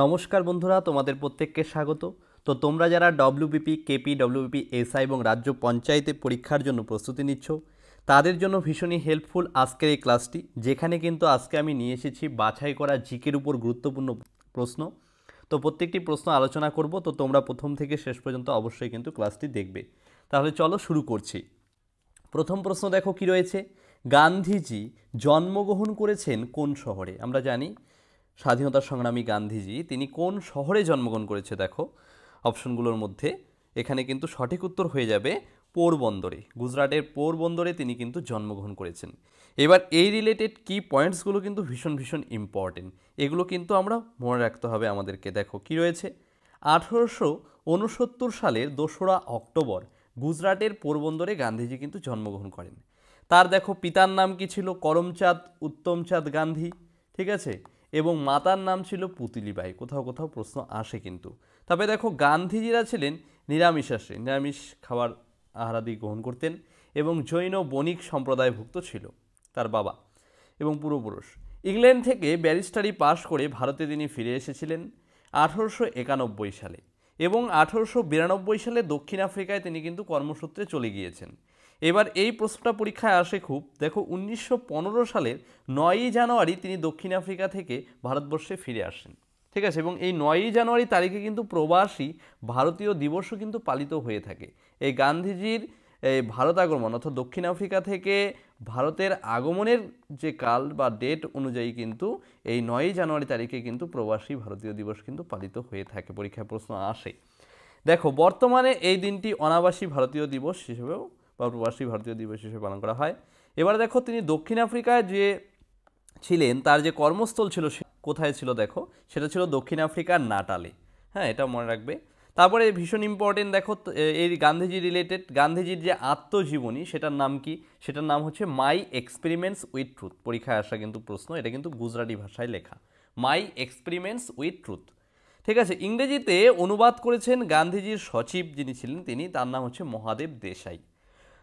নমস্কার বন্ধুরা, তোমাদের প্রত্যেককে স্বাগত। তো তোমরা যারা ডব্লিউবিপি, কেপি, ডব্লিউবিপি, এসআই এবং রাজ্য পঞ্চায়েতে পরীক্ষার জন্য প্রস্তুতি নিচ্ছ, তাদের জন্য ভীষণই হেল্পফুল আজকের এই ক্লাসটি, যেখানে কিন্তু আজকে আমি নিয়ে এসেছি বাছাই করা জিকের উপর গুরুত্বপূর্ণ প্রশ্ন। তো প্রত্যেকটি প্রশ্ন আলোচনা করব, তো তোমরা প্রথম থেকে শেষ পর্যন্ত অবশ্যই কিন্তু ক্লাসটি দেখবে। তাহলে চলো শুরু করছি। প্রথম প্রশ্ন দেখো কি রয়েছে, গান্ধীজি জন্মগ্রহণ করেছেন কোন শহরে? আমরা জানি স্বাধীনতা সংগ্রামী গান্ধীজি তিনি কোন শহরে জন্মগ্রহণ করেছে। দেখো অপশনগুলোর মধ্যে এখানে কিন্তু সঠিক উত্তর হয়ে যাবে পোরবন্দরে, গুজরাটের পোরবন্দরে তিনি কিন্তু জন্মগ্রহণ করেছেন। এবার এই রিলেটেড কি পয়েন্টসগুলো কিন্তু ভীষণ ভীষণ ইম্পর্টেন্ট, এগুলো কিন্তু আমরা মনে রাখতে হবে আমাদেরকে। দেখো কি রয়েছে, 1869 সালের 2রা অক্টোবর গুজরাটের পোরবন্দরে গান্ধীজি কিন্তু জন্মগ্রহণ করেন। তার দেখো পিতার নাম কি ছিল, করমচাঁদ উত্তমচাঁদ গান্ধী, ঠিক আছে, এবং মাতার নাম ছিল পুতলিবাই। কোথাও কোথাও প্রশ্ন আসে কিন্তু। তবে দেখো গান্ধীজিরা ছিলেন নিরামিষাশী, নিরামিষ খাবার আহারাদি গ্রহণ করতেন এবং জৈন বণিক সম্প্রদায়ভুক্ত ছিল তার বাবা এবং পূর্বপুরুষ। ইংল্যান্ড থেকে ব্যারিস্টারি পাশ করে ভারতে তিনি ফিরে এসেছিলেন 1891 সালে এবং 1892 সালে দক্ষিণ আফ্রিকায় তিনি কিন্তু কর্মসূত্রে চলে গিয়েছেন। এবার এই প্রশ্নটা পরীক্ষায় আসে খুব। দেখো 1915 সালের 9ই জানুয়ারি তিনি দক্ষিণ আফ্রিকা থেকে ভারতবর্ষে ফিরে আসেন, ঠিক আছে, এবং এই 9ই জানুয়ারি তারিখে কিন্তু প্রবাসী ভারতীয় দিবসও কিন্তু পালিত হয়ে থাকে। এই গান্ধীজির এই ভারত আগমন অর্থাৎ দক্ষিণ আফ্রিকা থেকে ভারতের আগমনের যে কাল বা ডেট অনুযায়ী কিন্তু এই 9ই জানুয়ারি তারিখে কিন্তু প্রবাসী ভারতীয় দিবস কিন্তু পালিত হয়ে থাকে, পরীক্ষায় প্রশ্ন আসে। দেখো বর্তমানে এই দিনটি অনাবাসী ভারতীয় দিবস হিসেবেও বা প্রবাসী ভারতীয় দিবস হিসেবে পালন করা হয়। এবারে দেখো তিনি দক্ষিণ আফ্রিকায় যে ছিলেন তার যে কর্মস্থল ছিল কোথায় ছিল, দেখো সেটা ছিল দক্ষিণ আফ্রিকার নাটালে। হ্যাঁ, এটা মনে রাখবে। তারপরে ভীষণ ইম্পর্টেন্ট দেখো এই গান্ধীজি রিলেটেড, গান্ধীজির যে আত্মজীবনী সেটার নাম কি, সেটার নাম হচ্ছে মাই এক্সপেরিমেন্টস উইথ ট্রুথ। পরীক্ষায় আসা কিন্তু প্রশ্ন, এটা কিন্তু গুজরাটি ভাষায় লেখা, মাই এক্সপেরিমেন্টস উইথ ট্রুথ, ঠিক আছে। ইংরেজিতে অনুবাদ করেছেন গান্ধীজির সচিব যিনি ছিলেন তিনি, তার নাম হচ্ছে মহাদেব দেশাই।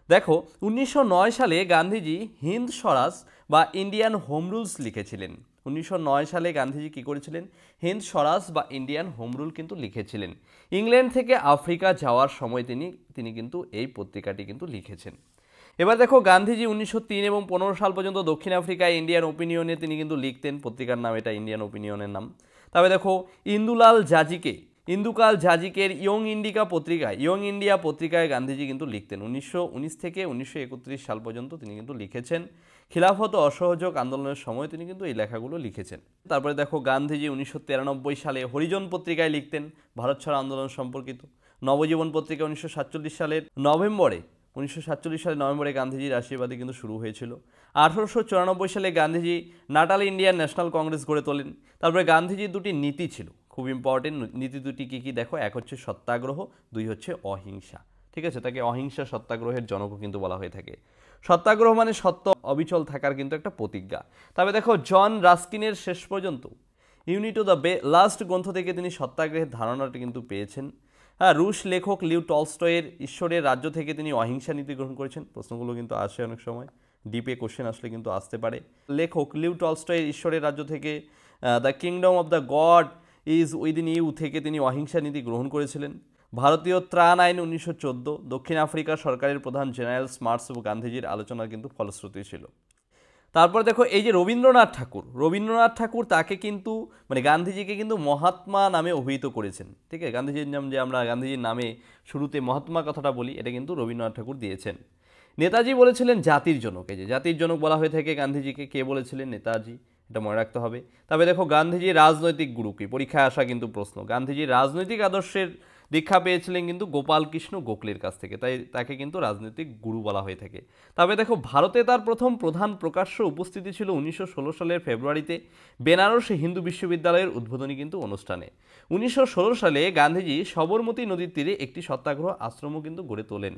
দেখো 1909 সালে গান্ধীজি হিন্দ স্বরাজ বা ইন্ডিয়ান হোম রুলস লিখেছিলেন। 1909 সালে গান্ধীজি কী করেছিলেন, হিন্দ স্বরাজ বা ইন্ডিয়ান হোম রুল কিন্তু লিখেছিলেন। ইংল্যান্ড থেকে আফ্রিকা যাওয়ার সময় তিনি কিন্তু এই পত্রিকাটি কিন্তু লিখেছেন। এবার দেখো গান্ধীজি 1903 এবং 15 সাল পর্যন্ত দক্ষিণ আফ্রিকায় ইন্ডিয়ান ওপিনিয়নে তিনি কিন্তু লিখতেন, পত্রিকার নাম এটা ইন্ডিয়ান ওপিনিয়নের নাম। তবে দেখো ইন্দুকাল জাজিকের ইয়ং ইন্ডিয়া পত্রিকায় গান্ধীজি কিন্তু লিখতেন। 1919 থেকে 1931 সাল পর্যন্ত তিনি কিন্তু লিখেছেন। খিলাফত অসহযোগ আন্দোলনের সময় তিনি কিন্তু এই লেখাগুলো লিখেছেন। তারপরে দেখো গান্ধীজি 1993 সালে হরিজন পত্রিকায় লিখতেন ভারত ছাড়ো আন্দোলন সম্পর্কিত। নবজীবন পত্রিকা 1947 সালের নভেম্বরে গান্ধীজির আশীর্বাদে কিন্তু শুরু হয়েছিল। 1894 সালে Gandhiji Natal Indian national Congress গড়ে তোলেন। তারপরে গান্ধীজির দুটি নীতি ছিল, খুব ইম্পর্টেন্ট নীতি দুটি কী কী দেখো, এক হচ্ছে সত্যাগ্রহ, দুই হচ্ছে অহিংসা, ঠিক আছে। তাকে অহিংসা সত্যাগ্রহের জনকও কিন্তু বলা হয়ে থাকে। সত্যাগ্রহ মানে সত্য অবিচল থাকার কিন্তু একটা প্রতিজ্ঞা। তবে দেখো জন রাস্কিনের শেষ পর্যন্ত ইউনিট অফ দ্য লাস্ট গ্রন্থ থেকে তিনি সত্যাগ্রহের ধারণাটি কিন্তু পেয়েছেন। হ্যাঁ, রুশ লেখক লিও টলস্টয়ের ঈশ্বরের রাজ্য থেকে তিনি অহিংসা নীতি গ্রহণ করেছেন। প্রশ্নগুলো কিন্তু আসে অনেক সময়, ডিপে কোশ্চেন আসলে কিন্তু আসতে পারে। লেখক লিও টলস্টয়ের ঈশ্বরের রাজ্য থেকে the kingdom of the god is within you থেকে তিনি অহিংসা নীতি গ্রহণ করেছিলেন। ভারতীয় ত্রাণ আইন 1914, দক্ষিণ আফ্রিকা সরকারের প্রধান জেনারেল স্মার্টস ও গান্ধীজির আলোচনার কিন্তু ফলশ্রুতি ছিল। তারপর দেখো এই যে রবীন্দ্রনাথ ঠাকুর তাকে কিন্তু মানে গান্ধীজিকে কিন্তু মহাত্মা নামে অভিহিত করেছেন, ঠিক আছে। গান্ধীজির নাম যে আমরা গান্ধীজির নামে শুরুতে মহাত্মা কথাটা বলি, এটা কিন্তু রবীন্দ্রনাথ ঠাকুর দিয়েছেন। নেতাজি বলেছিলেন জাতির জনক, এই যে জাতির জনক বলা হয়ে থাকে গান্ধীজিকে, কে বলেছিলেন, নেতাজি, এটা মনে রাখতে হবে। তবে দেখো গান্ধীজির রাজনৈতিক গুরু কি, পরীক্ষায় আসা কিন্তু প্রশ্ন। গান্ধীজির রাজনৈতিক আদর্শের দীক্ষা পেয়েছিলেন কিন্তু গোপাল কৃষ্ণ গোখলের কাছ থেকে, তাই তাকে কিন্তু রাজনৈতিক গুরু বলা হয়ে থাকে। তবে দেখো ভারতে তার প্রথম প্রধান প্রকাশ্য উপস্থিতি ছিল 1916 সালের ফেব্রুয়ারিতে বেনারস হিন্দু বিশ্ববিদ্যালয়ের উদ্বোধনী কিন্তু অনুষ্ঠানে। 1916 সালে গান্ধীজি সবরমতী নদীর তীরে একটি সত্যাগ্রহ আশ্রমও কিন্তু গড়ে তোলেন।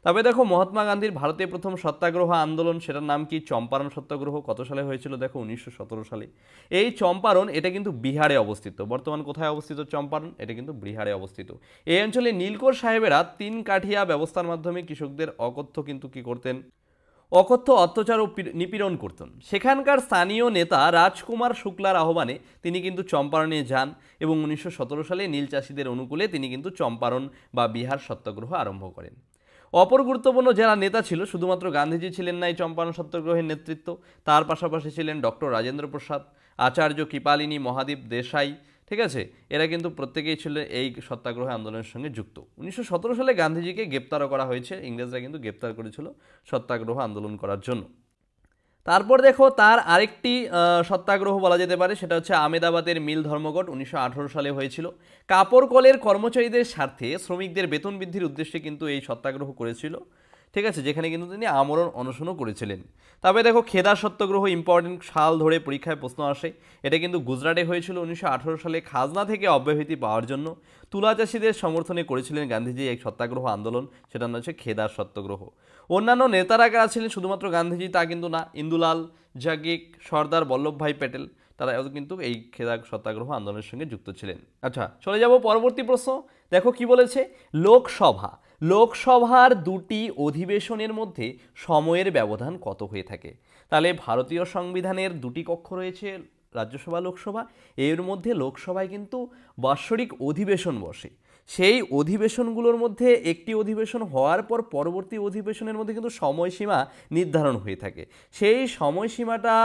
তবে দেখো মহাত্মা গান্ধীর ভারতে প্রথম সত্যাগ্রহ আন্দোলন সেটার নাম কি, চম্পারণ সত্যাগ্রহ, কত সালে হয়েছিল, দেখো 1917 সালে। এই চম্পারণ এটা কিন্তু বিহারে অবস্থিত। বর্তমান কোথায় অবস্থিত চম্পারণ, এটা কিন্তু বিহারে অবস্থিত। এই অঞ্চলে নীলকর সাহেবেরা 3 কাঠিয়া ব্যবস্থার মাধ্যমে কৃষকদের অকথ্য কিন্তু কি করতেন, অকথ্য অত্যাচার ও নিপীড়ন করতেন। সেখানকার স্থানীয় নেতা রাজকুমার শুক্লার আহ্বানে তিনি কিন্তু চম্পারণে যান এবং 1917 সালে নীল চাষিদের অনুকূলে তিনি কিন্তু চম্পারণ বা বিহার সত্যাগ্রহ আরম্ভ করেন। অপর গুরুত্বপূর্ণ যারা নেতা ছিল, শুধুমাত্র গান্ধীজি ছিলেন না এই চম্পারণ সত্যাগ্রহের নেতৃত্ব, তার পাশাপাশি ছিলেন ডক্টর রাজেন্দ্র প্রসাদ, আচার্য কৃপালিনী, মহাদেব দেশাই, ঠিক আছে, এরা কিন্তু প্রত্যেকেই ছিল এই সত্যাগ্রহ আন্দোলনের সঙ্গে যুক্ত। 1917 সালে গান্ধীজিকে গ্রেপ্তারও করা হয়েছে, ইংরেজরা কিন্তু গ্রেপ্তার করেছিল সত্যাগ্রহ আন্দোলন করার জন্য। তারপর দেখো তার আরেকটি সত্যাগ্রহ বলা যেতে পারে, সেটা হচ্ছে আমেদাবাদের মিল ধর্মঘট 1918 সালে হয়েছিল। কাপড় কলের কর্মচারীদের স্বার্থে শ্রমিকদের বেতন বৃদ্ধির উদ্দেশ্যে কিন্তু এই সত্যাগ্রহ করেছিল, ঠিক আছে, যেখানে কিন্তু তিনি আমরণ অনশনও করেছিলেন। তবে দেখো খেদার সত্যাগ্রহ ইম্পর্টেন্ট, সাল ধরে পরীক্ষায় প্রশ্ন আসে। এটা কিন্তু গুজরাটে হয়েছিল 1918 সালে খাজনা থেকে অব্যাহতি পাওয়ার জন্য। তুলা চাষিদের সমর্থনে করেছিলেন গান্ধীজি এক সত্যাগ্রহ আন্দোলন, সেটার নাম হচ্ছে খেদার সত্যাগ্রহ। অন্যান্য নেতারা কারা ছিলেন, শুধুমাত্র গান্ধীজি তা কিন্তু না, ইন্দুলাল জাগিক, সর্দার বল্লভভাই প্যাটেল, তারা কিন্তু এই খেদা সত্যাগ্রহ আন্দোলনের সঙ্গে যুক্ত ছিলেন। আচ্ছা, চলে যাব পরবর্তী প্রশ্ন। দেখো কি বলেছে, লোকসভার দুটি অধিবেশনের মধ্যে সময়ের ব্যবধান কত হয়ে থাকে? তাহলে ভারতীয় সংবিধানের দুটি কক্ষ রয়েছে, রাজ্যসভা, লোকসভা। এর মধ্যে লোকসভায় কিন্তু বাৎসরিক অধিবেশন বসে। সেই অধিবেশনগুলোর মধ্যে একটি অধিবেশন হওয়ার পর পরবর্তী অধিবেশনের মধ্যে কিন্তু সময়সীমা নির্ধারণ হয়ে থাকে। সেই সময়সীমাটা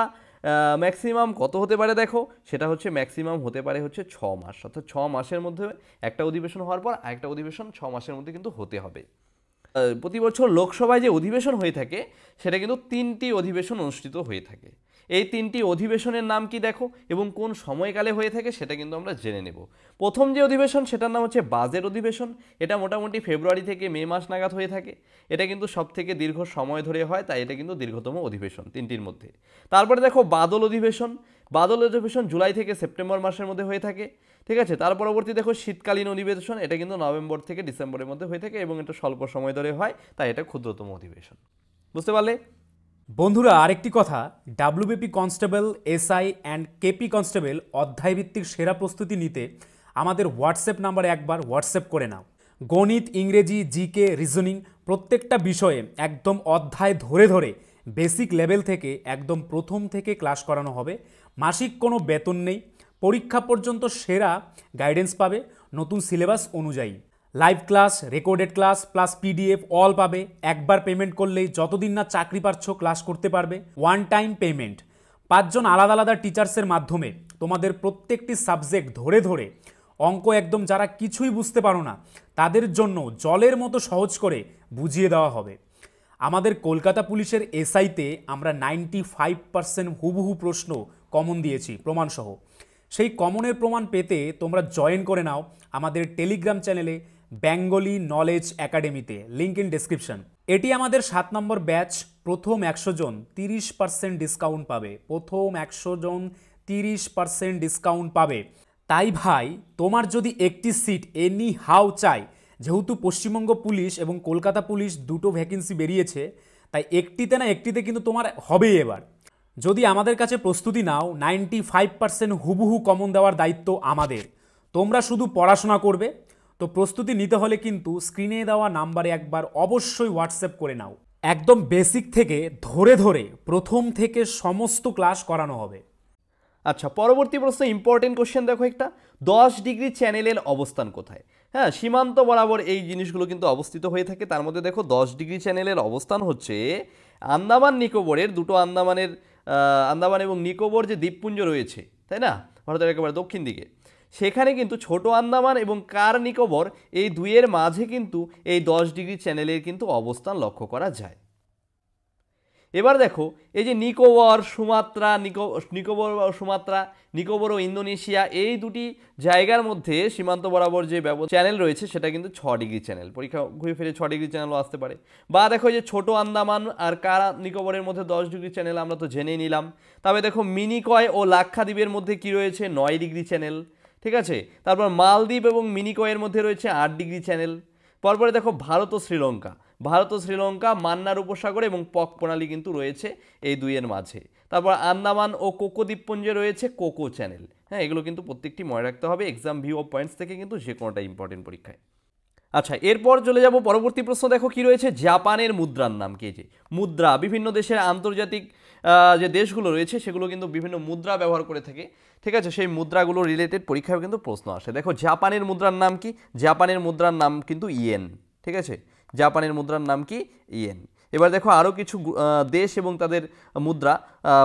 ম্যাক্সিমাম কত হতে পারে দেখো, সেটা হচ্ছে ম্যাক্সিমাম হতে পারে হচ্ছে 6 মাস, অর্থাৎ 6 মাসের মধ্যে একটা অধিবেশন হওয়ার পর আরেকটা অধিবেশন 6 মাসের মধ্যে কিন্তু হতে হবে। প্রতি বছর লোকসভায় যে অধিবেশন হয়ে থাকে সেটা কিন্তু 3টি অধিবেশন অনুষ্ঠিত হয়ে থাকে। এই 3টি অধিবেশনের নাম কি দেখো, এবং কোন সময়কালে হয়ে থাকে সেটা কিন্তু আমরা জেনে নেব। প্রথম যে অধিবেশন সেটার নাম হচ্ছে বাজেট অধিবেশন। এটা মোটামুটি ফেব্রুয়ারি থেকে মে মাস নাগাদ হয়ে থাকে। এটা কিন্তু সবথেকে দীর্ঘ সময় ধরে হয়, তাই এটা কিন্তু দীর্ঘতম অধিবেশন 3টির মধ্যে। তারপরে দেখো বাদল অধিবেশন জুলাই থেকে সেপ্টেম্বর মাসের মধ্যে হয়ে থাকে, ঠিক আছে। তার পরবর্তী দেখো শীতকালীন অধিবেশন, এটা কিন্তু নভেম্বর থেকে ডিসেম্বরের মধ্যে হয়ে থাকে এবং এটা স্বল্প সময় ধরে হয়, তাই এটা ক্ষুদ্রতম অধিবেশন। বুঝতে পারলে বন্ধুরা? আরেকটি কথা, WBP constable, SI and KP constable অধ্যায়ভিত্তিক সেরা প্রস্তুতি নিতে আমাদের হোয়াটসঅ্যাপ নাম্বারে একবার হোয়াটসঅ্যাপ করে নাও। গণিত, ইংরেজি, জিকে, রিজনিং প্রত্যেকটা বিষয়ে একদম অধ্যায় ধরে ধরে বেসিক লেভেল থেকে একদম প্রথম থেকে ক্লাস করানো হবে। মাসিক কোনো বেতন নেই, পরীক্ষা পর্যন্ত সেরা গাইডেন্স পাবে নতুন সিলেবাস অনুযায়ী। Live class, recorded class plus PDF all পাবে। একবার পেমেন্ট করলেই যতদিন না চাকরি পাচ্ছ ক্লাস করতে পারবে। One time payment. 5 জন আলাদা আলাদা টিচার্সের মাধ্যমে তোমাদের প্রত্যেকটি সাবজেক্ট ধরে ধরে অঙ্ক একদম যারা কিছুই বুঝতে পারো না তাদের জন্য জলের মতো সহজ করে বুঝিয়ে দেওয়া হবে। আমাদের কলকাতা পুলিশের এসআইতে আমরা 95% হুবহু প্রশ্ন কমন দিয়েছি প্রমাণসহ। সেই কমনের প্রমাণ পেতে তোমরা জয়েন করে নাও আমাদের টেলিগ্রাম চ্যানেলে বেঙ্গলি নলেজ একাডেমিতে, লিঙ্ক ইন ডেসক্রিপশন। এটি আমাদের 7 নম্বর ব্যাচ। প্রথম 100 জন 30% ডিসকাউন্ট পাবে। প্রথম 100 জন 30% ডিসকাউন্ট পাবে। তাই ভাই, তোমার যদি একটি সিট এনি হাউ চাই, যেহেতু পশ্চিমবঙ্গ পুলিশ এবং কলকাতা পুলিশ দুটো ভ্যাকেন্সি বেরিয়েছে, তাই একটিতে না একটিতে কিন্তু তোমার হবেই এবার। যদি আমাদের কাছে প্রস্তুতি নাও, 95% হুবহু কমন দেওয়ার দায়িত্ব আমাদের। তোমরা শুধু পড়াশোনা করবে। তো প্রস্তুতি নিতে হলে কিন্তু স্ক্রিনে দেওয়া নাম্বারে একবার অবশ্যই হোয়াটসঅ্যাপ করে নাও। একদম বেসিক থেকে ধরে ধরে প্রথম থেকে সমস্ত ক্লাস করানো হবে। আচ্ছা, পরবর্তী প্রশ্ন ইম্পর্টেন্ট কোশ্চেন দেখো একটা, 10 ডিগ্রি চ্যানেলের অবস্থান কোথায়? হ্যাঁ, সীমান্ত বরাবর এই জিনিসগুলো কিন্তু অবস্থিত হয়ে থাকে। তার মধ্যে দেখো 10 ডিগ্রি চ্যানেলের অবস্থান হচ্ছে আন্দামান নিকোবরের দুটো আন্দামান এবং নিকোবর যে দ্বীপপুঞ্জ রয়েছে, তাই না, ভারতের একেবারে দক্ষিণ দিকে, সেখানে কিন্তু ছোট আন্দামান এবং কার নিকোবর এই দুইয়ের মাঝে কিন্তু এই 10 ডিগ্রি চ্যানেলের কিন্তু অবস্থান লক্ষ্য করা যায়। এবার দেখো এই যে নিকোবর নিকোবর ও ইন্দোনেশিয়া, এই দুটি জায়গার মধ্যে সীমান্ত বরাবর যে চ্যানেল রয়েছে সেটা কিন্তু 6 ডিগ্রি চ্যানেল। পরীক্ষা ঘুরে ফিরে 6 ডিগ্রি চ্যানেলও আসতে পারে। বা দেখো যে ছোট আন্দামান আর কারা নিকোবরের মধ্যে 10 ডিগ্রি চ্যানেল আমরা তো জেনেই নিলাম। তবে দেখো মিনিকয় ও লাক্ষাদ্বীপের মধ্যে কি রয়েছে, 9 ডিগ্রি চ্যানেল, ঠিক আছে। তারপর মালদ্বীপ এবং মিনিকয়ের মধ্যে রয়েছে 8 ডিগ্রি চ্যানেল। পরপরে দেখো ভারত ও শ্রীলঙ্কা, মান্নার উপসাগর এবং পক প্রণালী কিন্তু রয়েছে এই দুইয়ের মাঝে। তারপর আন্দামান ও কোকো দ্বীপপুঞ্জে রয়েছে কোকো চ্যানেল। হ্যাঁ, এগুলো কিন্তু প্রত্যেকটি মনে রাখতে হবে। এক্সাম ভিউ অফ পয়েন্টস থেকে কিন্তু যে কোনোটা ইম্পর্টেন্ট পরীক্ষায়। আচ্ছা, এরপর চলে যাব পরবর্তী প্রশ্ন। দেখো কি রয়েছে, জাপানের মুদ্রার নাম কি? যে মুদ্রা, বিভিন্ন দেশের আন্তর্জাতিক যে দেশগুলো রয়েছে সেগুলো কিন্তু বিভিন্ন মুদ্রা ব্যবহার করে থাকে, ঠিক আছে? সেই মুদ্রাগুলো রিলেটেড পরীক্ষায় কিন্তু প্রশ্ন আসে। দেখো জাপানের মুদ্রার নাম কি? জাপানের মুদ্রার নাম কিন্তু ইয়েন, ঠিক আছে? জাপানের মুদ্রার নাম কি? ইয়েন। এবার দেখো আরও কিছু দেশ এবং তাদের মুদ্রা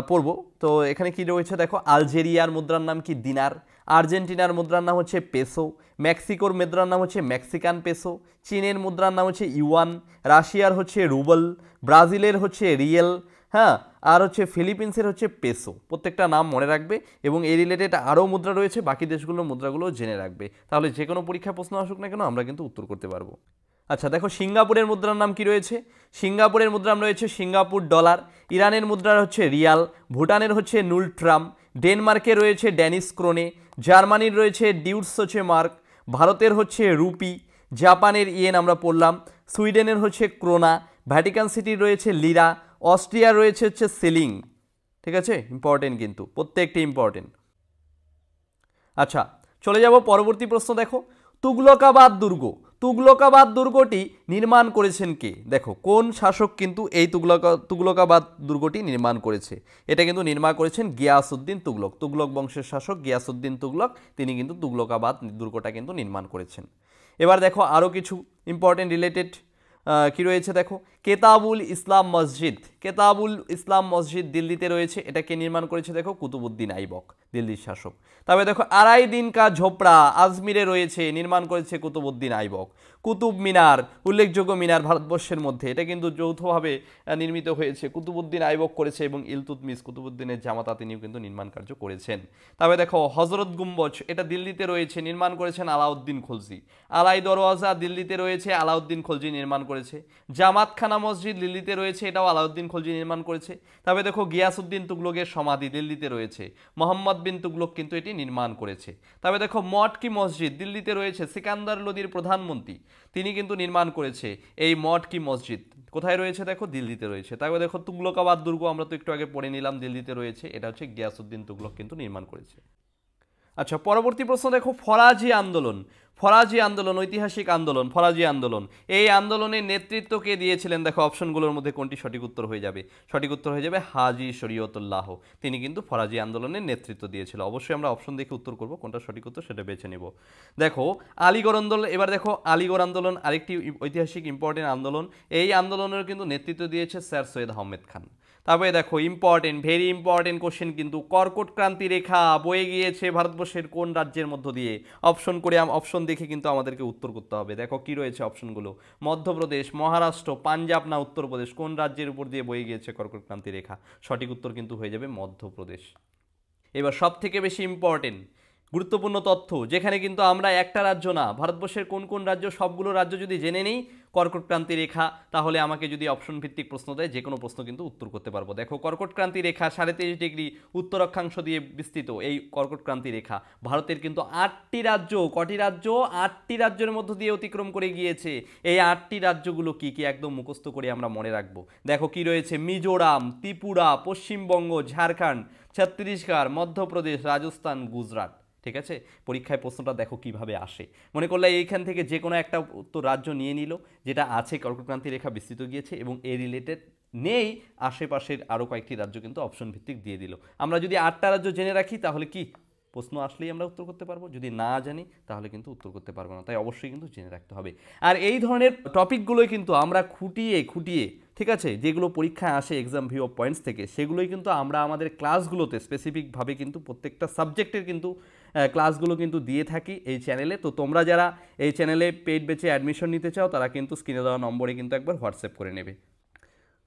পড়ব। তো এখানে কি রয়েছে দেখো, আলজেরিয়ার মুদ্রার নাম কি? দিনার। আর্জেন্টিনার মুদ্রার নাম হচ্ছে পেসো। মেক্সিকোর মুদ্রার নাম হচ্ছে মেক্সিকান পেসো। চীনের মুদ্রার নাম হচ্ছে ইউয়ান। রাশিয়ার হচ্ছে রুবল। ব্রাজিলের হচ্ছে রিয়েল, হ্যাঁ, আর হচ্ছে ফিলিপিন্সের হচ্ছে পেসো। প্রত্যেকটা নাম মনে রাখবে এবং এই রিলেটেড আরও মুদ্রা রয়েছে, বাকি দেশগুলোর মুদ্রাগুলো জেনে রাখবে। তাহলে যে কোনো পরীক্ষায় প্রশ্ন আসুক না কেন আমরা কিন্তু উত্তর করতে পারবো। আচ্ছা দেখো, সিঙ্গাপুরের মুদ্রার নাম কি রয়েছে? সিঙ্গাপুরের মুদ্রার নাম রয়েছে সিঙ্গাপুর ডলার। ইরানের মুদ্রা হচ্ছে রিয়াল। ভুটানের হচ্ছে নুলট্রাম। ডেনমার্কের রয়েছে ড্যানিশ ক্রোনে। জার্মানির রয়েছে ডিউটস হচ্ছে মার্ক। ভারতের হচ্ছে রুপি। জাপানের ইয়েন আমরা পড়লাম। সুইডেনের হচ্ছে ক্রোনা। ভ্যাটিকান সিটির রয়েছে লিরা। অস্ট্রিয়ার রয়েছে হচ্ছে সিলিং, ঠিক আছে? ইম্পর্টেন্ট কিন্তু, প্রত্যেকটি ইম্পর্টেন্ট। আচ্ছা চলে যাব পরবর্তী প্রশ্ন। দেখো তুগলকাবাদ দুর্গ, তুগলকাবাদ দুর্গটি নির্মাণ করেছেন কে? দেখো কোন শাসক কিন্তু এই তুগলকাবাদ দুর্গটি নির্মাণ করেছে? এটা কিন্তু নির্মাণ করেছেন গিয়াসউদ্দিন তুগলক। তুগলক বংশের শাসক গিয়াসউদ্দিন তুগলক, তিনি কিন্তু তুগলকাবাদ দুর্গটা কিন্তু নির্মাণ করেছেন। এবার দেখো আরও কিছু ইম্পর্টেন্ট রিলেটেড কি রয়েছে। দেখো কেতাবুল ইসলাম মসজিদ, কেতাবুল ইসলাম মসজিদ দিল্লিতে রয়েছে। এটাকে নির্মাণ করেছে দেখো কুতুবউদ্দিন আইবক, দিল্লির শাসক। তবে দেখো আড়াই দিন কা ঝোপড়া আজমিরে রয়েছে, নির্মাণ করেছে কুতুবউদ্দিন আইবক। কুতুব মিনার, উল্লেখযোগ্য মিনার ভারতবর্ষের মধ্যে, এটা কিন্তু যৌথভাবে নির্মিত হয়েছে, কুতুবউদ্দিন আইবক করেছে এবং ইলতুৎমিশ কুতুবউদ্দিনের জামাতা তিনিও কিন্তু নির্মাণ কার্য করেছেন। তবে দেখো হজরত গুম্বজ, এটা দিল্লিতে রয়েছে, নির্মাণ করেছেন আলাউদ্দিন খলজি। আলাই দরওয়াজা দিল্লিতে রয়েছে, আলাউদ্দিন খলজি নির্মাণ করেছে। জামাতখানা মসজিদ দিল্লিতে রয়েছে, এটাও আলাউদ্দিন খলজি নির্মাণ করেছে। তবে দেখো গিয়াসউদ্দিন তুগলকের সমাধি দিল্লিতে রয়েছে, মোহাম্মদ বিন তুগলক কিন্তু এটি নির্মাণ করেছে। তবে দেখো মঠ কি মসজিদ দিল্লিতে রয়েছে, সিকান্দার লোদির প্রধানমন্ত্রী তিনি কিন্তু নির্মাণ করেছে এই মঠ কি মসজিদ। কোথায় রয়েছে দেখো, দিল্লিতে রয়েছে। তবে দেখো তুগলকাবাদ দুর্গ আমরা তো একটু আগে পড়ে নিলাম, দিল্লিতে রয়েছে, এটা হচ্ছে গিয়াসউদ্দিন তুগলক কিন্তু নির্মাণ করেছে। আচ্ছা পরবর্তী প্রশ্ন দেখো, ফরাজি আন্দোলন, ফরাজি আন্দোলন ঐতিহাসিক আন্দোলন, ফরাজি আন্দোলন, এই আন্দোলনের নেতৃত্ব কে দিয়েছিলেন? দেখো অপশনগুলোর মধ্যে কোনটি সঠিক উত্তর হয়ে যাবে? সঠিক উত্তর হয়ে যাবে হাজি শরীয়তুল্লাহ, তিনি কিন্তু ফরাজি আন্দোলনের নেতৃত্ব দিয়েছিল। অবশ্যই আমরা অপশন দেখে উত্তর করব, কোনটা সঠিক উত্তর সেটা বেছে নেব। দেখো আলীগড় আন্দোলন, এবার দেখো আলীগড় আন্দোলন আরেকটি ঐতিহাসিক ইম্পর্টেন্ট আন্দোলন, এই আন্দোলনের কিন্তু নেতৃত্ব দিয়েছে স্যার সৈয়দ আহমেদ খান। তবে দেখো ইম্পর্টেন্ট, ভেরি ইম্পর্টেন্ট কোশ্চেন কিন্তু, কর্কট ক্রান্তি রেখা বয়ে গিয়েছে ভারতবর্ষের কোন রাজ্যের মধ্য দিয়ে? অপশন করে অপশন দেখে কিন্তু আমাদেরকে উত্তর করতে হবে। দেখো কি রয়েছে অপশনগুলো, মধ্যপ্রদেশ, মহারাষ্ট্র, পাঞ্জাব না উত্তরপ্রদেশ, কোন রাজ্যের উপর দিয়ে বয়ে গিয়েছে কর্কট ক্রান্তি রেখা? সঠিক উত্তর কিন্তু হয়ে যাবে মধ্যপ্রদেশ। এবার সব থেকে বেশি ইম্পর্টেন্ট গুরুত্বপূর্ণ তথ্য, যেখানে কিন্তু আমরা একটা রাজ্য না, ভারতবর্ষের কোন কোন রাজ্য, সবগুলো রাজ্য যদি জেনে নেই কর্কট ক্রান্তি রেখা, তাহলে আমাকে যদি অপশন ভিত্তিক প্রশ্ন দেয় যে কোনো প্রশ্ন কিন্তু উত্তর করতে পারবো। দেখো কর্কট ক্রান্তি রেখা 23.5 ডিগ্রি উত্তর অক্ষাংশ দিয়ে বিস্তৃত এই কর্কট ক্রান্তি রেখা ভারতের কিন্তু 8টি রাজ্য, কটি রাজ্য? 8টি রাজ্যের মধ্য দিয়ে অতিক্রম করে গিয়েছে। এই 8টি রাজ্যগুলো কি কি একদম মুখস্থ করে আমরা মনে রাখবো। দেখো কি রয়েছে, মিজোরাম, ত্রিপুরা, পশ্চিমবঙ্গ, ঝাড়খণ্ড, ছত্তিশগড়, মধ্যপ্রদেশ, রাজস্থান, গুজরাট। ঠিক আছে, পরীক্ষায় প্রশ্নটা দেখো কিভাবে আসে। মনে করলে এইখান থেকে যে কোনো একটা উত্তর রাজ্য নিয়ে নিল যেটা আছে কর্কট ক্রান্তি রেখা বিস্তৃত গিয়েছে এবং এ রিলেটেড নেই আশেপাশের আরও কয়েকটি রাজ্য কিন্তু অপশন ভিত্তিক দিয়ে দিল। আমরা যদি 8টা রাজ্য জেনে রাখি তাহলে কি প্রশ্ন আসলেই আমরা উত্তর করতে পারবো, যদি না জানি তাহলে কিন্তু উত্তর করতে পারবো না। তাই অবশ্যই কিন্তু জেনে রাখতে হবে। আর এই ধরনের টপিকগুলোই কিন্তু আমরা খুঁটিয়ে ঠিক আছে, যেগুলো পরীক্ষায় আসে এক্সাম ভিউ অফ পয়েন্টস থেকে, সেগুলোই কিন্তু আমরা আমাদের ক্লাসগুলোতে স্পেসিফিকভাবে কিন্তু প্রত্যেকটা সাবজেক্টের কিন্তু ক্লাসগুলো কিন্তু দিয়ে থাকি এই চ্যানেলে। তো তোমরা যারা এই চ্যানেলে পেইড ব্যাচে অ্যাডমিশন নিতে চাও তারা কিন্তু স্ক্রিনে দেওয়া নম্বরে কিন্তু একবার হোয়াটসঅ্যাপ করে নেবে।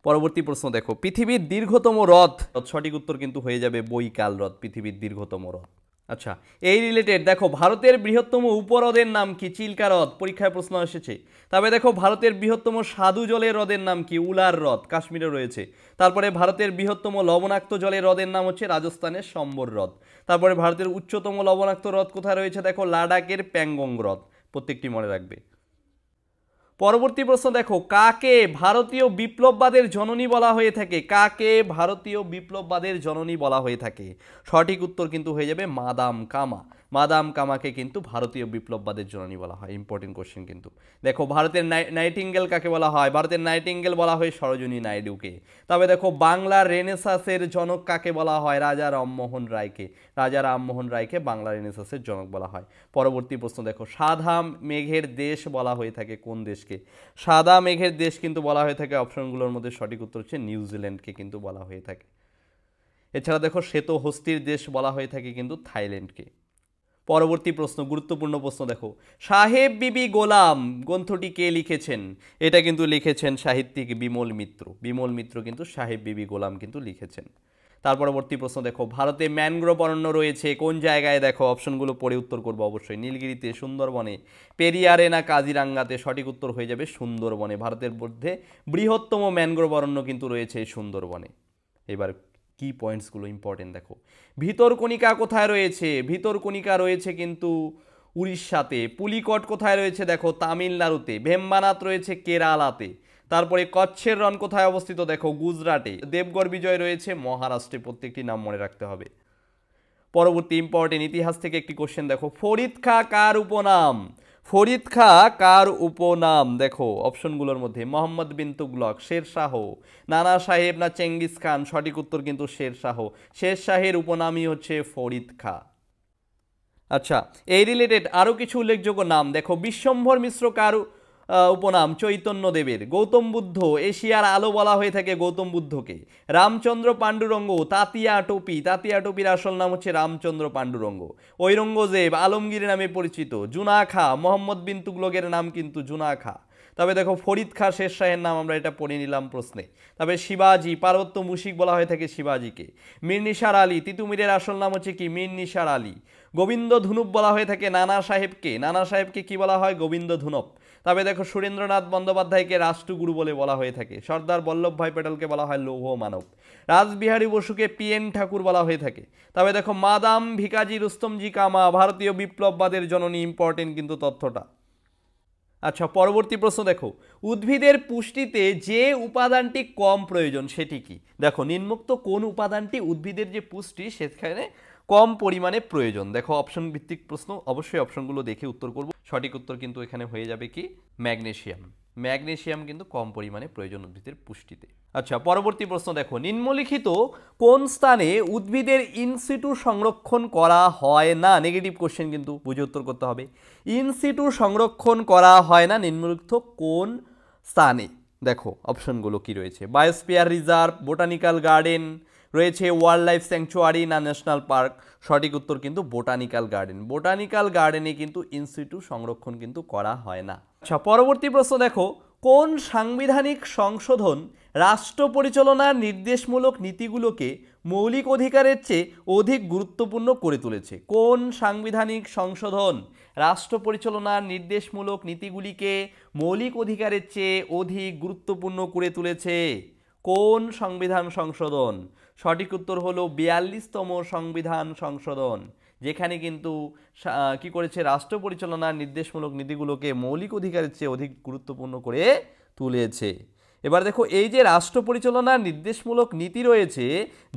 পরবর্তী প্রশ্ন দেখো, পৃথিবীর দীর্ঘতম হ্রদ, সঠিক উত্তর কিন্তু হয়ে যাবে বৈকাল হ্রদ, পৃথিবীর দীর্ঘতম হ্রদ। আচ্ছা এই রিলেটেড দেখো, ভারতের বৃহত্তম উপহ্রদের নাম কি? চিল্কা হ্রদ, পরীক্ষায় প্রশ্ন এসেছে। তবে দেখো ভারতের বৃহত্তম স্বাদু জলের হ্রদের নাম কি? উলার হ্রদ, কাশ্মীরে রয়েছে। তারপরে ভারতের বৃহত্তম লবণাক্ত জলের হ্রদের নাম হচ্ছে রাজস্থানের সম্বর হ্রদ। তারপরে ভারতের উচ্চতম লবণাক্ত হ্রদ কোথায় রয়েছে? দেখো লাদাখের প্যাংগং হ্রদ, প্রত্যেকটি মনে রাখবে। পরবর্তী প্রশ্ন দেখো, কাকে ভারতীয় বিপ্লববাদের জননী বলা হয়ে থাকে? কাকে ভারতীয় বিপ্লববাদের জননী বলা হয়ে থাকে? সঠিক উত্তর কিন্তু হয়ে যাবে মাদাম কামা। মাদাম কামাকে কিন্তু ভারতীয় বিপ্লববাদের জননী বলা হয়। ইম্পর্টেন্ট কোশ্চেন কিন্তু। দেখো ভারতের নাইটিঙ্গেল কাকে বলা হয়? ভারতের নাইটিঙ্গেল বলা হয় সরোজিনী নাইডুকে। তবে দেখো বাংলার রেনেসাঁসের জনক কাকে বলা হয়? রাজা রামমোহন রায়কে। রাজা রামমোহন রায়কে বাংলা রেনেসাঁসের জনক বলা হয়। পরবর্তী প্রশ্ন দেখো, সাদা মেঘের দেশ বলা হয়ে থাকে কোন দেশকে? সাদা মেঘের দেশ কিন্তু বলা হয়ে থাকে, অপশনগুলোর মধ্যে সঠিক উত্তর হচ্ছে নিউজিল্যান্ডকে কিন্তু বলা হয়ে থাকে। এছাড়া দেখো শ্বেত হস্তির দেশ বলা হয়ে থাকে কিন্তু থাইল্যান্ডকে। পরবর্তী প্রশ্ন, গুরুত্বপূর্ণ প্রশ্ন দেখো, সাহেব বিবি গোলাম গ্রন্থটি কে লিখেছেন? এটা কিন্তু লিখেছেন সাহিত্যিক বিমল মিত্র। বিমল মিত্র কিন্তু সাহেব বিবি গোলাম কিন্তু লিখেছেন। তার পরবর্তী প্রশ্ন দেখো, ভারতে ম্যানগ্রোভ অরণ্য রয়েছে কোন জায়গায়? দেখো অপশনগুলো পড়ে উত্তর করবো অবশ্যই। নীলগিরিতে, সুন্দরবনে, পেরিয়ারে না কাজিরাঙ্গাতে? সঠিক উত্তর হয়ে যাবে সুন্দরবনে। ভারতের মধ্যে বৃহত্তম ম্যানগ্রোভ অরণ্য কিন্তু রয়েছে সুন্দরবনে। এবার কি পয়েন্টসগুলো ইম্পর্টেন্ট দেখো, ভিতরকণিকা কোথায় রয়েছে? ভিতরকণিকা রয়েছে কিন্তু উড়িষ্যাতে। পুলিকট কোথায় রয়েছে? দেখো তামিলনাড়ুতে। ভেম্বানাথ রয়েছে কেরালাতে। তারপরে কচ্ছের রণ কোথায় অবস্থিত? দেখো গুজরাটে। দেবগড় বিজয় রয়েছে মহারাষ্ট্রে। প্রত্যেকটি নাম মনে রাখতে হবে। পরবর্তী ইম্পর্টেন্ট ইতিহাস থেকে একটি কোশ্চেন দেখো, ফরিদ খাঁ কার উপনাম? ফরিদ খাঁ কার উপনাম? দেখো অপশনগুলোর মধ্যে মোহাম্মদ বিন তুগলক, শের শাহ, নানা সাহেব না চেঙ্গিস খান? সঠিক উত্তর কিন্তু শের শাহ। শের শাহের উপনামই হচ্ছে ফরিদ খাঁ। আচ্ছা, এই রিলেটেড আরও কিছু উল্লেখযোগ্য নাম দেখো, বিশ্বম্ভর মিশ্র কার উপনাম? চৈতন্যদেবের। গৌতম বুদ্ধ, এশিয়ার আলো বলা হয়ে থাকে গৌতম বুদ্ধকে। রামচন্দ্র পাণ্ডুরঙ্গ, তাতিয়া টোপি। তাতিয়া টোপির আসল নাম হচ্ছে রামচন্দ্র পাণ্ডুরঙ্গ। ঔরঙ্গজেব আলমগীর নামে পরিচিত। জুনা খাঁ, মোহাম্মদ বিন তুগলকের নাম কিন্তু জুনা খাঁ। তবে দেখো ফরিদ খাঁ শের শাহের নাম আমরা এটা পড়ে নিলাম প্রশ্নে। তবে শিবাজি, পার্বত্য মুশিক বলা হয়ে থাকে শিবাজিকে। মীর নিসার আলী, তিতুমিরের আসল নাম হচ্ছে কি? মীর নিসার আলী। গোবিন্দ ধুনুপ বলা হয়ে থাকে নানা সাহেবকে। নানা সাহেবকে কি বলা হয়? গোবিন্দ ধুনুপ। তবে দেখো সুরেন্দ্রনাথ বন্দ্যোপাধ্যায়কে রাষ্ট্রগুরু বলে বলা হয়ে থাকে। সর্দার বল্লভভাই প্যাটেলকে বলা হয় লৌহ মানব। রাসবিহারী বসুকে পিএন ঠাকুর বলা হয়ে থাকে। তবে দেখো মাদাম ভিকাজি রুস্তমজি কামা ভারতীয় বিপ্লববাদের জননী। ইম্পর্টেন্ট কিন্তু তথ্যটা। আচ্ছা, পরবর্তী প্রশ্ন দেখো, উদ্ভিদের পুষ্টিতে যে উপাদানটি কম প্রয়োজন সেটি কি? দেখো নিম্নোক্ত কোন উপাদানটি উদ্ভিদের যে পুষ্টি সেখানে কম পরিমাণে প্রয়োজন? দেখো অপশন ভিত্তিক প্রশ্ন, অবশ্যই অপশনগুলো দেখে উত্তর করব। সঠিক উত্তর কিন্তু এখানে হয়ে যাবে কি? ম্যাগনেসিয়াম। ম্যাগনেসিয়াম কিন্তু কম পরিমাণে প্রয়োজন উদ্ভিদের পুষ্টিতে। আচ্ছা, পরবর্তী প্রশ্ন দেখো, নিম্নলিখিত কোন স্থানে উদ্ভিদের ইনসিটু সংরক্ষণ করা হয় না? নেগেটিভ কোশ্চেন কিন্তু, বুঝে উত্তর করতে হবে। ইনসিটু সংরক্ষণ করা হয় না নিম্নলিখিত কোন স্থানে? দেখো অপশনগুলো কি রয়েছে, বায়োস্ফিয়ার রিজার্ভ, বোটানিক্যাল গার্ডেন রয়েছে, ওয়াইল্ড লাইফ স্যাংচুয়ারি না ন্যাশনাল পার্ক? সঠিক উত্তর কিন্তু বোটানিক্যাল গার্ডেন। বোটানিক্যাল গার্ডেনে কিন্তু ইনসিটু সংরক্ষণ কিন্তু করা হয় না। আচ্ছা, পরবর্তী প্রশ্ন দেখো, কোন সাংবিধানিক সংশোধন রাষ্ট্র পরিচালনার নির্দেশমূলক নীতিগুলোকে মৌলিক অধিকারের চেয়ে অধিক গুরুত্বপূর্ণ করে তুলেছে? কোন সাংবিধানিক সংশোধন রাষ্ট্র পরিচালনার নির্দেশমূলক নীতিগুলিকে মৌলিক অধিকারের চেয়ে অধিক গুরুত্বপূর্ণ করে তুলেছে? কোন সংবিধান সংশোধন? সঠিক উত্তর হলো 42তম সংবিধান সংশোধন, যেখানে কিন্তু কি করেছে? রাষ্ট্র পরিচালনার নির্দেশমূলক নীতিগুলোকে মৌলিক অধিকারের চেয়ে অধিক গুরুত্বপূর্ণ করে তুলেছে। এবার দেখো, এই যে রাষ্ট্র পরিচালনার নির্দেশমূলক নীতি রয়েছে,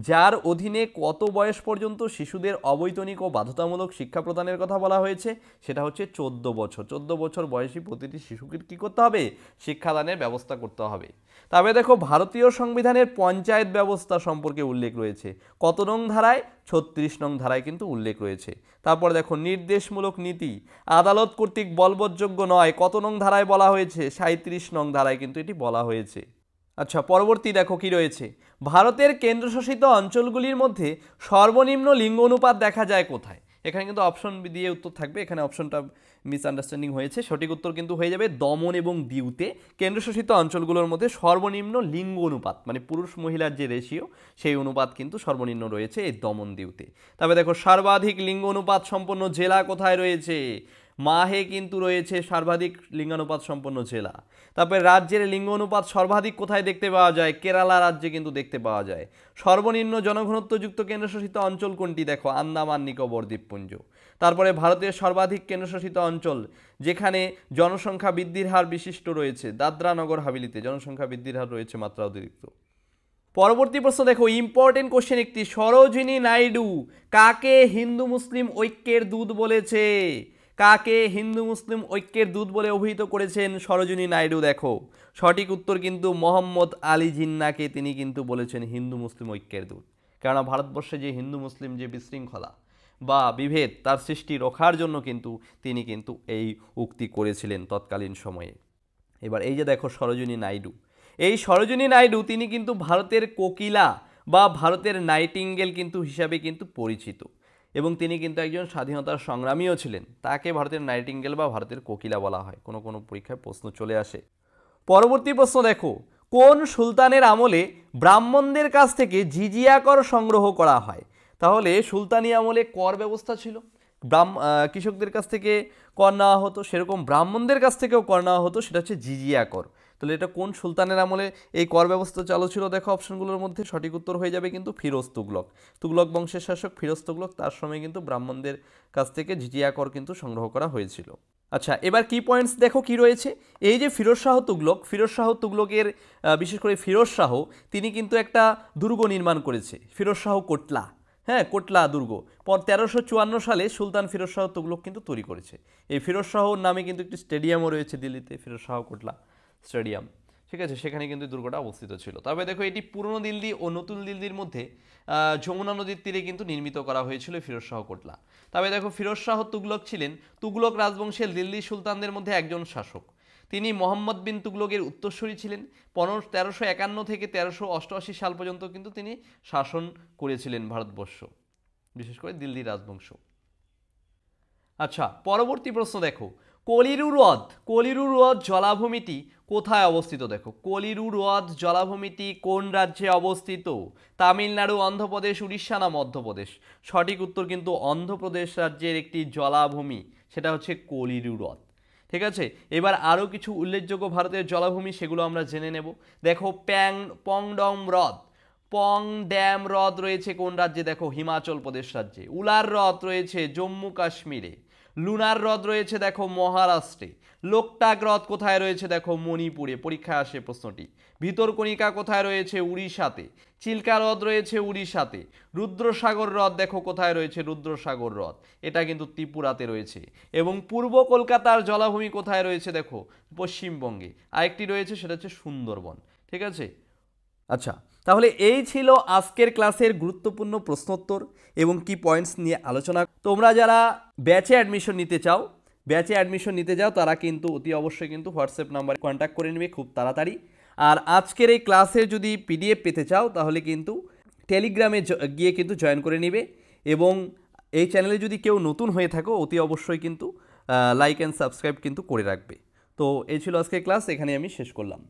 যার অধীনে কত বয়স পর্যন্ত শিশুদের অবৈতনিক ও বাধ্যতামূলক শিক্ষা প্রদানের কথা বলা হয়েছে? সেটা হচ্ছে 14 বছর। 14 বছর বয়সী প্রতিটি শিশুকে কী করতে হবে? শিক্ষাদানের ব্যবস্থা করতে হবে। তবে দেখো, ভারতীয় সংবিধানের পঞ্চায়েত ব্যবস্থা সম্পর্কে উল্লেখ রয়েছে কত নং ধারায়? 36 নং ধারায় কিন্তু উল্লেখ রয়েছে। তারপর দেখো, নির্দেশমূলক নীতি আদালত কর্তৃক বলবৎযোগ্য নয়, কত নং ধারায় বলা হয়েছে? 37 নং ধারায় কিন্তু এটি বলা হয়েছে। আচ্ছা, পরবর্তী দেখো কি রয়েছে, ভারতের কেন্দ্রশাসিত অঞ্চলগুলির মধ্যে সর্বনিম্ন লিঙ্গ অনুপাত দেখা যায় কোথায়? এখানে কিন্তু অপশন দিয়ে উত্তর থাকবে, এখানে অপশনটা মিসআন্ডারস্ট্যান্ডিং হয়েছে। সঠিক উত্তর কিন্তু হয়ে যাবে দমন এবং দিউতে। কেন্দ্রশাসিত অঞ্চলগুলোর মধ্যে সর্বনিম্ন লিঙ্গ অনুপাত মানে পুরুষ মহিলার যে রেশিও, সেই অনুপাত কিন্তু সর্বনিম্ন রয়েছে এই দমন দিউতে। তবে দেখো, সর্বাধিক লিঙ্গ অনুপাত সম্পন্ন জেলা কোথায় রয়েছে? মাহে কিন্তু রয়েছে সর্বাধিক লিঙ্গানুপাত সম্পন্ন জেলা। তারপরে রাজ্যের লিঙ্গ অনুপাত সর্বাধিক কোথায় দেখতে পাওয়া যায়? কেরালা রাজ্যে কিন্তু দেখতে পাওয়া যায়। সর্বনিম্ন জনঘনত্বযুক্ত কেন্দ্রশাসিত অঞ্চল কোনটি? দেখো আন্দামান নিকোবর দ্বীপপুঞ্জ। তারপরে ভারতের সর্বাধিক কেন্দ্রশাসিত অঞ্চল যেখানে জনসংখ্যা বৃদ্ধির হার বিশিষ্ট রয়েছে, দাদরা নগর হাভেলিতে জনসংখ্যা বৃদ্ধির হার রয়েছে মাত্রা অতিরিক্ত। পরবর্তী প্রশ্ন দেখো, ইম্পর্টেন্ট কোশ্চেন একটি, সরোজিনী নাইডু কাকে হিন্দু মুসলিম ঐক্যের দূত বলেছে? কাকে হিন্দু মুসলিম ঐক্যের দূত বলে অভিহিত করেছেন সরোজিনী নাইডু? দেখো সঠিক উত্তর কিন্তু মোহাম্মদ আলী জিন্নাহকে তিনি কিন্তু বলেছেন হিন্দু মুসলিম ঐক্যের দূত। কেননা ভারতবর্ষে যে হিন্দু মুসলিম যে বিশৃঙ্খলা বা বিভেদ তার সৃষ্টি রক্ষার জন্য কিন্তু তিনি কিন্তু এই উক্তি করেছিলেন তৎকালীন সময়ে। এবার এই যে দেখো সরোজিনী নাইডু, এই সরোজিনী নাইডু তিনি কিন্তু ভারতের কোকিলা বা ভারতের নাইটিঙ্গেল কিন্তু হিসাবে কিন্তু পরিচিত, এবং তিনি কিন্তু একজন স্বাধীনতার সংগ্রামীও ছিলেন। তাকে ভারতের নাইটিঙ্গেল বা ভারতের কোকিলা বলা হয়, কোনো কোনো পরীক্ষায় প্রশ্ন চলে আসে। পরবর্তী প্রশ্ন দেখো, কোন সুলতানের আমলে ব্রাহ্মণদের কাছ থেকে জিজিয়া কর সংগ্রহ করা হয়? তাহলে সুলতানি আমলে কর ব্যবস্থা ছিল, কৃষকদের কাছ থেকে কর নেওয়া হতো, সেরকম ব্রাহ্মণদের কাছ থেকেও কর নেওয়া হতো, সেটা হচ্ছে জিজিয়া কর। তাহলে এটা কোন সুলতানের আমলে এই কর ব্যবস্থা চালু ছিল? দেখো অপশনগুলোর মধ্যে সঠিক উত্তর হয়ে যাবে কিন্তু ফিরোজ তুগলক। তুগলক বংশের শাসক ফিরোজ তুগলক, তার সময় কিন্তু ব্রাহ্মণদের কাছ থেকে জিজিয়া কর কিন্তু সংগ্রহ করা হয়েছিল। আচ্ছা, এবার কি পয়েন্টস দেখো কি রয়েছে। এই যে ফিরোজ শাহ তুগলক, ফিরোজ শাহ তুগলকের বিশেষ করে ফিরোজ শাহ তিনি কিন্তু একটা দুর্গ নির্মাণ করেছে, ফিরোজ শাহ কোটলা। হ্যাঁ, কোটলা দুর্গ 1354 সালে সুলতান ফিরোজ শাহ তুগলক কিন্তু তৈরি করেছে। এই ফিরোজ শাহর নামে কিন্তু একটি স্টেডিয়ামও রয়েছে দিল্লিতে, ফিরোজ শাহ কোটলা স্টেডিয়াম। ঠিক আছে, সেখানে কিন্তু দুর্গটা অবস্থিত ছিল। তবে দেখো এটি পুরনো দিল্লি ও নতুন দিল্লির মধ্যে যমুনা নদীর তীরে কিন্তু নির্মিত করা হয়েছিল ফিরোজ শাহ কোটলা। তবে দেখো ফিরোজ শাহ তুগলক ছিলেন তুগলক রাজবংশের দিল্লি সুলতানদের মধ্যে একজন শাসক। তিনি মোহাম্মদ বিন তুগলকের উত্তরসূরি ছিলেন। 1351 থেকে 1388 সাল পর্যন্ত কিন্তু তিনি শাসন করেছিলেন ভারতবর্ষ, বিশেষ করে দিল্লি রাজবংশ। আচ্ছা, পরবর্তী প্রশ্ন দেখো, কলিরু হ্রদ জলাভূমিটি কোথায় অবস্থিত? দেখো কলিরু হ্রদ জলাভূমিটি কোন রাজ্যে অবস্থিত? তামিলনাড়ু, অন্ধ্রপ্রদেশ, উড়িষ্যা না মধ্যপ্রদেশ? সঠিক উত্তর কিন্তু অন্ধ্রপ্রদেশ রাজ্যের একটি জলাভূমি, সেটা হচ্ছে কলিরু হ্রদ। ঠিক আছে, এবার আরও কিছু উল্লেখযোগ্য ভারতের জলাভূমি সেগুলো আমরা জেনে নেব। দেখো পং ড্যাম হ্রদ রয়েছে কোন রাজ্যে? দেখো হিমাচল প্রদেশ রাজ্যে। উলার হ্রদ রয়েছে জম্মু কাশ্মীরে। লুনার হ্রদ রয়েছে দেখো মহারাষ্ট্রে। লোকটাক হ্রদ কোথায় রয়েছে? দেখো মণিপুরে, পরীক্ষায় আসে প্রশ্নটি। ভিতরকণিকা কোথায় রয়েছে? উড়িষ্যাতে। চিল্কা হ্রদ রয়েছে উড়িষ্যাতে। রুদ্রসাগর হ্রদ দেখো কোথায় রয়েছে? রুদ্রসাগর হ্রদ এটা কিন্তু ত্রিপুরাতে রয়েছে। এবং পূর্ব কলকাতার জলাভূমি কোথায় রয়েছে? দেখো পশ্চিমবঙ্গে। আরেকটি রয়েছে, সেটা হচ্ছে সুন্দরবন। ঠিক আছে, আচ্ছা তাহলে এই ছিল আজকের ক্লাসের গুরুত্বপূর্ণ প্রশ্নোত্তর এবং কি পয়েন্টস নিয়ে আলোচনা। তোমরা যারা ব্যাচে অ্যাডমিশন নিতে যাও তারা কিন্তু অতি অবশ্যই কিন্তু হোয়াটসঅ্যাপ নাম্বারে কন্ট্যাক্ট করে নেবে খুব তাড়াতাড়ি। আর আজকের এই ক্লাসের যদি পিডিএফ পেতে চাও তাহলে কিন্তু টেলিগ্রামে গিয়ে কিন্তু জয়েন করে নেবে। এবং এই চ্যানেলে যদি কেউ নতুন হয়ে থাকো অতি অবশ্যই কিন্তু লাইক অ্যান্ড সাবস্ক্রাইব কিন্তু করে রাখবে। তো এই ছিল আজকের ক্লাস, এখানে আমি শেষ করলাম।